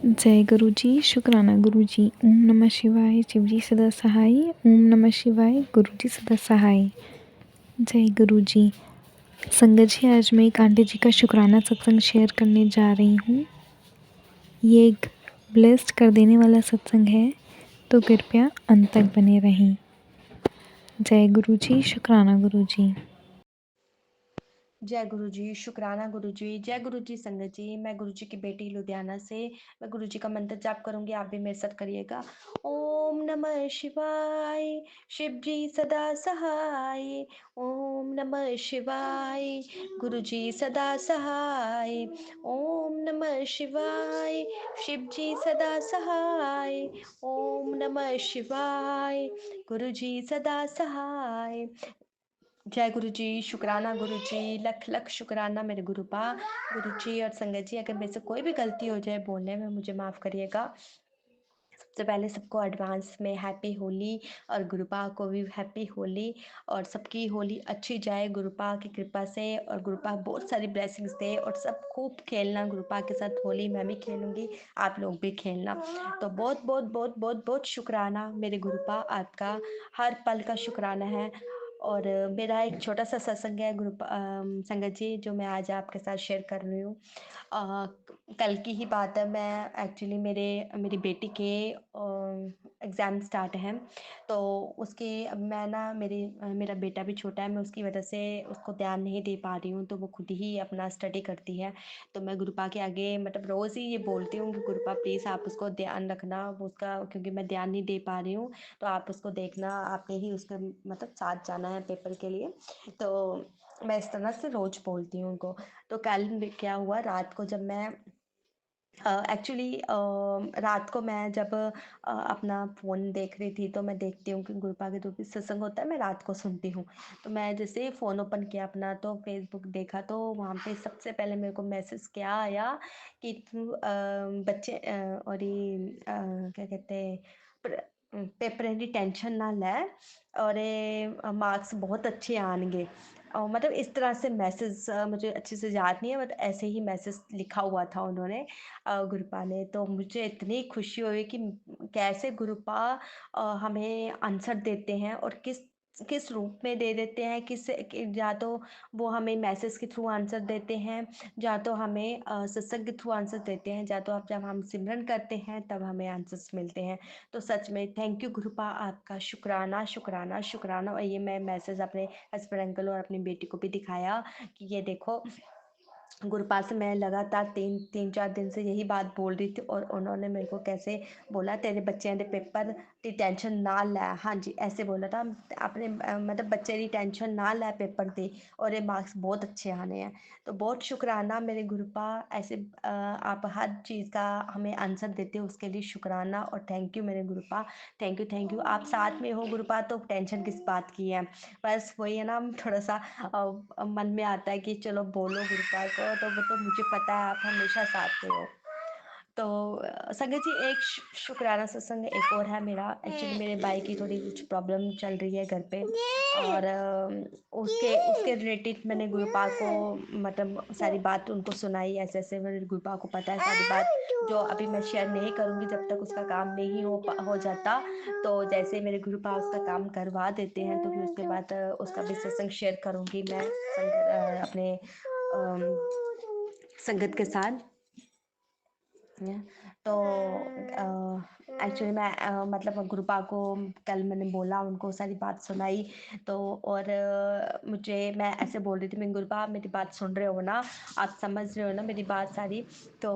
जय गुरु जी, शुक्राना गुरु जी। ओम नमः शिवाय, शिव जी सदा सहाय। ओम नमः शिवाय, गुरु जी सदा सहाय। जय गुरु जी। संगत जी, आज मैं एक आंटी जी का शुक्राना सत्संग शेयर करने जा रही हूँ। ये एक ब्लेस्ड कर देने वाला सत्संग है, तो कृपया अंत तक बने रहें। जय गुरु जी, शुक्राना गुरु जी। जय गुरु जी, शुक्राना गुरु जी। जय गुरु जी संगत जी। मैं गुरु जी की बेटी लुधियाना से। मैं गुरु जी का मंत्र जाप करूंगी, आप भी मेरे साथ करिएगा। ओम नमः शिवाय, शिव जी सदा सहाय। ओम नमः शिवाय, गुरु जी सदा सहाय। ओम नमः शिवाय, शिव जी सदा सहाय। ओम नमः शिवाय, गुरु जी सदा सहाय। जय गुरु जी, शुक्राना गुरु जी, लख लख शुक्राना मेरे गुरुपा। गुरु जी और संगत जी, अगर मेरे से कोई भी गलती हो जाए बोलने में, मुझे माफ़ करिएगा। सबसे पहले सबको एडवांस में हैप्पी होली, और गुरुपा को भी हैप्पी होली। और सबकी होली अच्छी जाए गुरुपा की कृपा से, और गुरुपा बहुत सारी ब्लेसिंग्स दे। और सब खूब खेलना गुरुपा के साथ होली, मैं भी खेलूंगी, आप लोग भी खेलना। तो बहुत बहुत बहुत बहुत बहुत शुक्राना मेरे गुरुपा, आपका हर पल का शुक्राना है। और मेरा एक छोटा सा सत्संग है संगत जी, जो मैं आज आपके साथ शेयर कर रही हूँ। अ, कल की ही बात है। मैं एक्चुअली मेरी बेटी के एग्ज़ाम स्टार्ट हैं, तो उसके अब मैं ना मेरा बेटा भी छोटा है, मैं उसकी वजह से उसको ध्यान नहीं दे पा रही हूँ, तो वो खुद ही अपना स्टडी करती है। तो मैं गुरुपा के आगे मतलब रोज़ ही ये बोलती हूँ कि गुरुपा प्लीज़ आप उसको ध्यान रखना, वो उसका, क्योंकि मैं ध्यान नहीं दे पा रही हूँ, तो आप उसको देखना, आपने ही उसका मतलब साथ जाना है पेपर के लिए। तो मैं इस तरह से रोज़ बोलती हूँ उनको। तो कल क्या हुआ, रात को जब मैं एक्चुअली रात को मैं जब अपना फ़ोन देख रही थी, तो मैं देखती हूँ कि गुरुपा के जो भी सत्संग होता है, मैं रात को सुनती हूँ। तो मैं जैसे ही फ़ोन ओपन किया अपना, तो फेसबुक देखा, तो वहाँ पे सबसे पहले मेरे को मैसेज क्या आया कि तू बच्चे और ये क्या कहते हैं, पेपर की टेंशन ना ले, और मार्क्स बहुत अच्छे आएंगे। मतलब इस तरह से मैसेज मुझे अच्छे से याद नहीं है, बट ऐसे ही मैसेज लिखा हुआ था उन्होंने, गुरुपा ने। तो मुझे इतनी खुशी हुई कि कैसे गुरुपा हमें आंसर देते हैं, और किस किस रूप में दे देते हैं, या तो वो हमें मैसेज के थ्रू आंसर देते हैं, या तो हमें सत्संग के थ्रू आंसर देते हैं, या तो आप जब हम सिमरन करते हैं तब हमें आंसर्स मिलते हैं। तो सच में थैंक यू गुरुपा, आपका शुक्राना शुक्राना शुक्राना। और ये मैं मैसेज अपने हस्बैंड अंकल और अपनी बेटी को भी दिखाया कि ये देखो, गुरुपा से मैं लगातार तीन चार दिन से यही बात बोल रही थी, और उन्होंने मेरे को कैसे बोला, तेरे बच्चे दे पेपर की टेंशन ना ले। हाँ जी, ऐसे बोला था, अपने मतलब बच्चे की टेंशन ना ले पेपर की, और ये मार्क्स बहुत अच्छे आने हैं। तो बहुत शुक्राना मेरे गुरुपा, ऐसे आप हर चीज़ का हमें आंसर देते हो, उसके लिए शुक्राना और थैंक यू मेरे गुरुपा। Thank you thank you. आप साथ में हो गुरुपा, तो टेंशन किस बात की है। बस वही है ना, थोड़ा सा मन में आता है कि चलो बोलो गुरुपा को, तो वो तो मुझे पता है आप हमेशा साथ में हो। तो संगत जी, एक शुक्राना सत्संग एक और है मेरा। एक्चुअली मेरे भाई की थोड़ी कुछ प्रॉब्लम चल रही है घर पे, और उसके उसके रिलेटेड मैंने गुरुपा को मतलब सारी बात उनको सुनाई। ऐसे ऐसे मेरे गुरुपा को पता है सारी बात, जो अभी मैं शेयर नहीं करूँगी जब तक उसका काम नहीं हो जाता। तो जैसे मेरे गुरुपा उसका काम करवा देते हैं, तो फिर उसके बाद उसका भी सत्संग शेयर करूँगी मैं अपने संगत के साथ। तो एक्चुअली मैं मतलब गुरुपा को कल मैंने बोला, उनको सारी बात सुनाई। तो और मैं ऐसे बोल रही थी, मैं गुरुपा आप मेरी बात सुन रहे हो ना, आप समझ रहे हो ना मेरी बात सारी। तो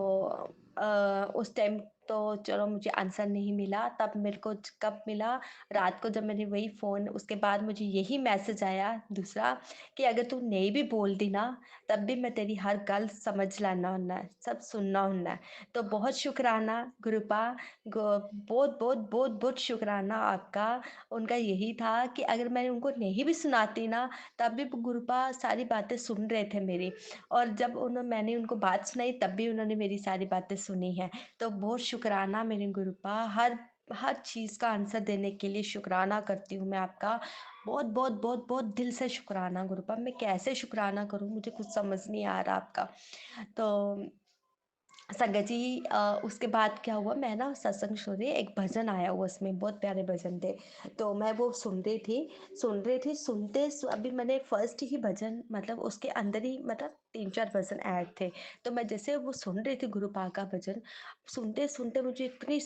उस टाइम तो चलो मुझे आंसर नहीं मिला, तब मेरे को कब मिला, रात को जब मैंने वही फ़ोन, उसके बाद मुझे यही मैसेज आया दूसरा, कि अगर तू नहीं भी बोलती ना, तब भी मैं तेरी हर गल समझ लाना हुन्ना, सब सुनना हुन्ना। तो बहुत शुक्राना गुरुपा, बहुत बहुत बहुत बहुत शुक्राना आपका। उनका यही था कि अगर मैं उनको नहीं भी सुनाती ना, तब भी गुरुपा सारी बातें सुन रहे थे मेरी, और जब मैंने उनको बात सुनाई, तब भी उन्होंने मेरी सारी बातें सुनी हैं। तो बहुत शुक्राना मेरे गुरुपा, हर हर चीज़ का आंसर देने के लिए शुक्राना करती हूँ मैं आपका। बहुत बहुत बहुत बहुत दिल से शुक्राना गुरुपा। मैं कैसे शुक्राना करूँ, मुझे कुछ समझ नहीं आ रहा आपका। तो संगत जी उसके बाद क्या हुआ, मैं ना सत्संग सुन रही, एक भजन आया हुआ उसमें, बहुत प्यारे भजन थे। तो मैं वो सुन रही थी, अभी मैंने फर्स्ट ही भजन, मतलब उसके अंदर ही मतलब 3-4 भजन ऐड थे। तो मैं जैसे वो सुन रही थी गुरुपा का भजन, सुनते-सुनते मुझे इतनी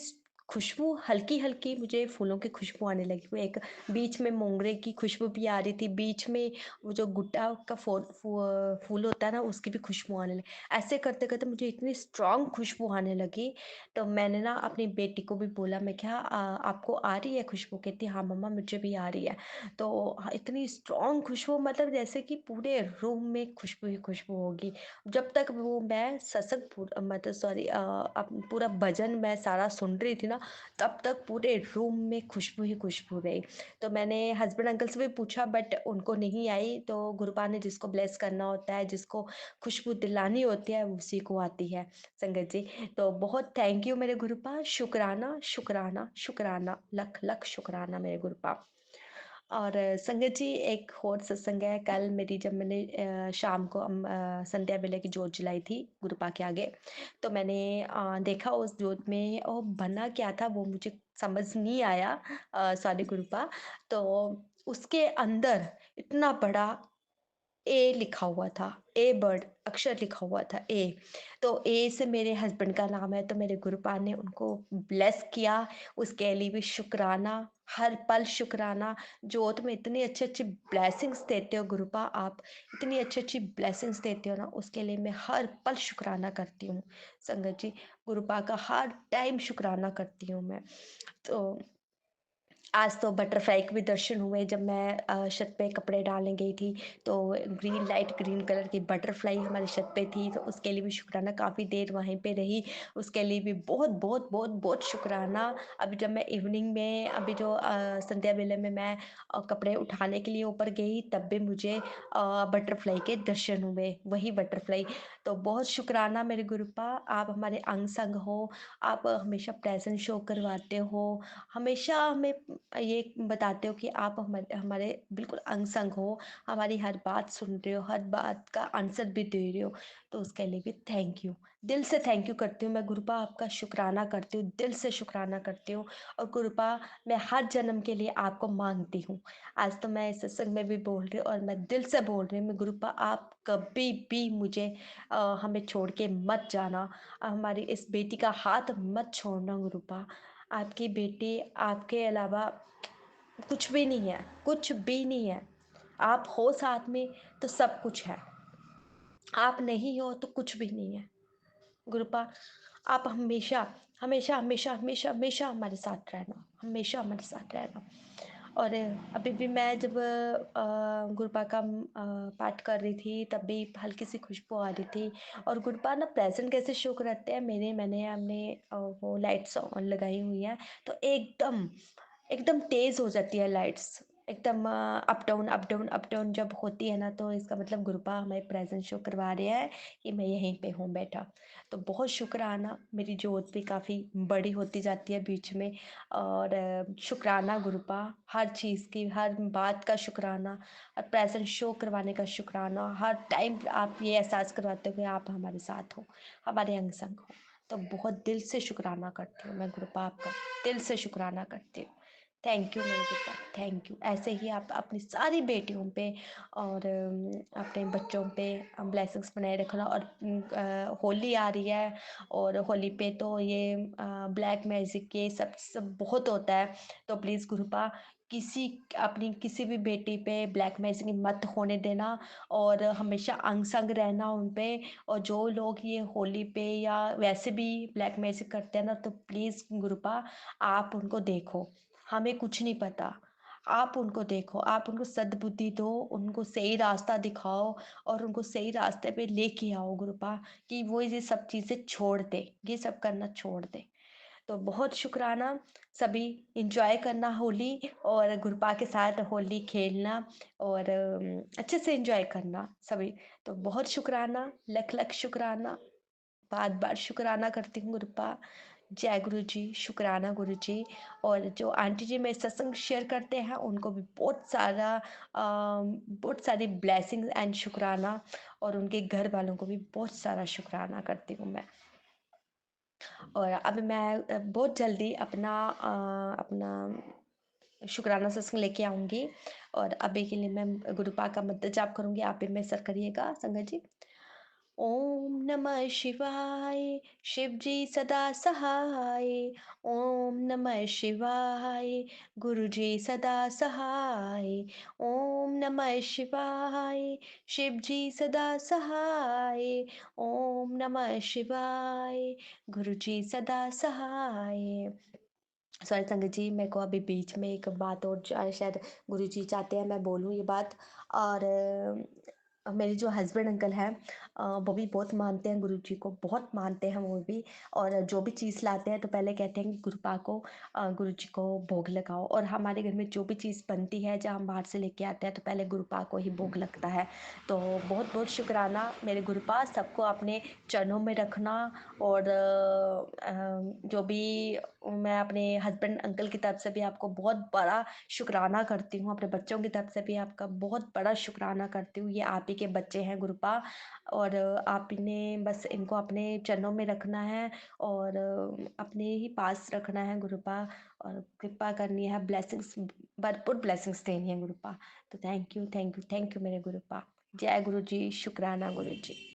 खुशबू, हल्की-हल्की मुझे फूलों की खुशबू आने लगी। वो एक बीच में मोगरे की खुशबू भी आ रही थी, बीच में वो जो गुट्टा का फूल होता है ना, उसकी भी खुशबू आने लगी। ऐसे करते-करते मुझे इतनी स्ट्रॉन्ग खुशबू आने लगी, तो मैंने ना अपनी बेटी को भी बोला, मैं क्या आपको आ रही है खुशबू? कहती हाँ मम्मा मुझे भी आ रही है। तो इतनी स्ट्रॉन्ग खुशबू, मतलब जैसे कि पूरे रूम में खुशबू ही खुशबू होगी। जब तक वो मैं सत्संग मतलब सॉरी पूरा भजन मैं सारा सुन रही थी ना, तब तक पूरे रूम में खुशबू ही खुशबू रही। तो मैंने हस्बैंड अंकल से भी पूछा, बट उनको नहीं आई। तो गुरुपा ने जिसको ब्लेस करना होता है, जिसको खुशबू दिलानी होती है, उसी को आती है संगत जी। तो बहुत थैंक यू मेरे गुरुपा, शुक्राना, शुक्राना, शुक्राना, लख लख शुक्राना मेरे गुरुपा। और संगत जी एक और सत्संग है, कल मेरी जब मैंने शाम को संध्या बेले की जोत जलाई थी गुरुपा के आगे, तो मैंने देखा उस जोत में और बना क्या था वो मुझे समझ नहीं आया, सॉरी गुरुपा। तो उसके अंदर इतना बड़ा ए लिखा हुआ था, ए बर्ड अक्षर लिखा हुआ था, ए। तो ए से मेरे हस्बैंड का नाम है, तो मेरे गुरुपा ने उनको ब्लेस किया, उसके लिए भी शुक्राना, हर पल शुक्राना। जोत में इतनी अच्छी-अच्छी ब्लेसिंग्स देते हो गुरुपा आप, इतनी अच्छी-अच्छी ब्लेसिंग्स देते हो ना, उसके लिए मैं हर पल शुक्राना करती हूँ। संगत जी, गुरुपा का हर टाइम शुक्राना करती हूँ मैं। तो आज तो बटरफ्लाई के भी दर्शन हुए, जब मैं छत पे कपड़े डालने गई थी, तो ग्रीन, लाइट ग्रीन कलर की बटरफ्लाई हमारी छत पे थी, तो उसके लिए भी शुक्राना, काफ़ी देर वहीं पे रही, उसके लिए भी बहुत बहुत बहुत बहुत शुक्राना। अभी जब मैं इवनिंग में, अभी जो संध्या वेले में मैं कपड़े उठाने के लिए ऊपर गई, तब भी मुझे बटरफ्लाई के दर्शन हुए, वही बटरफ्लाई। तो बहुत शुक्राना मेरे गुरुपा, आप हमारे अंग संग हो, आप हमेशा प्रेजेंट शो करवाते हो, हमेशा हमें ये बताते हो कि आप हमारे हमारे बिल्कुल अंग-संग हो, हमारी हर बात सुन रहे हो, हर बात का आंसर भी दे रहे हो, तो उसके लिए भी थैंक यू। दिल से थैंक यू करती हूँ मैं गुरुपा, आपका शुकराना करती हूँ, दिल से शुकराना करती हूँ, और गुरुपा मैं हर जन्म के लिए आपको माँगती हूँ। आज तो मैं इस सत्संग में भी बोल रही हूँ और मैं दिल से बोल रही हूँ, मैं गुरुपा आप कभी भी मुझे हमें छोड़ के मत जाना, हमारी इस बेटी का हाथ मत छोड़ना गुरुपा। आपकी बेटी आपके अलावा कुछ भी नहीं है, कुछ भी नहीं है। आप हो साथ में तो सब कुछ है, आप नहीं हो तो कुछ भी नहीं है। गुरुपा आप हमेशा, हमेशा, हमेशा, हमेशा, हमेशा हमारे साथ रहना, हमेशा हमारे साथ रहना। और अभी भी मैं जब गुरुपा का पाठ कर रही थी, तब भी हल्की-सी खुशबू आ रही थी, और गुरुपा ना प्रेज़ेंट कैसे शो कराते हैं, मैंने हमने वो लाइट्स ऑन लगाई हुई हैं, तो एकदम एकदम तेज़ हो जाती है लाइट्स, एकदम up down, up down, up down जब होती है ना, तो इसका मतलब गुरुपा हमें प्रेज़ेंट शो करवा रहे हैं कि मैं यहीं पे हूँ बैठा। तो बहुत शुक्राना, मेरी जोत भी काफ़ी बड़ी होती जाती है बीच में, और शुक्राना गुरुपा, हर चीज़ की, हर बात का शुक्राना, और प्रेज़ेंट शो करवाने का शुक्राना, हर टाइम आप ये एहसास करवाते हो कि आप हमारे साथ हो, हमारे अंग-संग हो। तो बहुत दिल से शुक्राना करती हूँ मैं गुरुपा आपका, दिल से शुक्राना करती हूँ। थैंक यू मेरे बेटा, थैंक यू। ऐसे ही आप अपनी सारी बेटियों पे और अपने बच्चों पे ब्लेसिंग्स बनाए रखना। और होली आ रही है, और होली पे तो ये ब्लैक मैजिक ये सब सब बहुत होता है। तो प्लीज़ गुरुपा किसी अपनी किसी भी बेटी पे ब्लैक मैजिक मत होने देना, और हमेशा अंग संग रहना उन पे। और जो लोग ये होली पे या वैसे भी ब्लैक मैजिक करते हैं ना, तो प्लीज़ गुरुपा आप उनको देखो, हमें कुछ नहीं पता। आप उनको देखो, आप उनको सद्बुद्धि दो, उनको सही रास्ता दिखाओ, और उनको सही रास्ते पे लेके आओ गुरुपा, कि वो ये सब चीज़ें छोड़ दें, ये सब करना छोड़ दें। तो बहुत शुक्राना, सभी एन्जॉय करना होली, और गुरुपा के साथ होली खेलना, और अच्छे से एन्जॉय करना सभी। तो बहुत शुक्राना, लख-लख शुक्राना। बार-बार शुक्राना करती हूँ गुरुपा। जय गुरु जी, शुक्राना गुरु जी। और जो आंटी जी मेरे सत्संग शेयर करते हैं, उनको भी बहुत सारी ब्लेसिंग्स एंड शुक्राना, और उनके घर वालों को भी बहुत सारा शुक्राना करती हूँ मैं। और अब मैं बहुत जल्दी अपना शुक्राना सत्संग लेके आऊँगी और अभी के लिए मैं गुरु पाक का मंत्र जाप करूँगी, आप भी मेरे साथ करिएगा संगत जी। ओम नमः शिवाय, शिव जी सदा सहाय। ओम नमः शिवाय, गुरु जी सदा सहाय। ओम नमः शिवाय, शिव जी सदा सहाय। ओम नमः शिवाय, गुरु जी सदा सहाय। सॉरी संगत जी, मेरे को अभी बीच में एक बात और शायद गुरुजी चाहते हैं मैं बोलूँ ये बात। और मेरे जो हस्बैंड अंकल हैं, वो भी बहुत मानते हैं गुरुजी को, बहुत मानते हैं वो भी। और जो भी चीज़ लाते हैं तो पहले कहते हैं कि गुरुपा को गुरुजी को भोग लगाओ। और हमारे घर में जो भी चीज़ बनती है, जब हम बाहर से लेके आते हैं तो पहले गुरुपा को ही भोग लगता है। तो बहुत बहुत शुक्राना मेरे गुरुपा, सबको अपने चरणों में रखना। और जो भी मैं अपने हस्बैंड अंकल की तरफ से भी आपको बहुत बड़ा शुक्राना करती हूँ, अपने बच्चों की तरफ से भी आपका बहुत बड़ा शुक्राना करती हूँ। ये आप ही के बच्चे हैं गुरुपा, और आपने बस इनको अपने चरणों में रखना है और अपने ही पास रखना है गुरुपा, और कृपा करनी है, ब्लेसिंग्स, भरपूर ब्लेसिंग्स देनी है गुरुपा। तो thank you, thank you, thank you मेरे गुरुपा। जय गुरु जी, शुक्राना गुरु जी।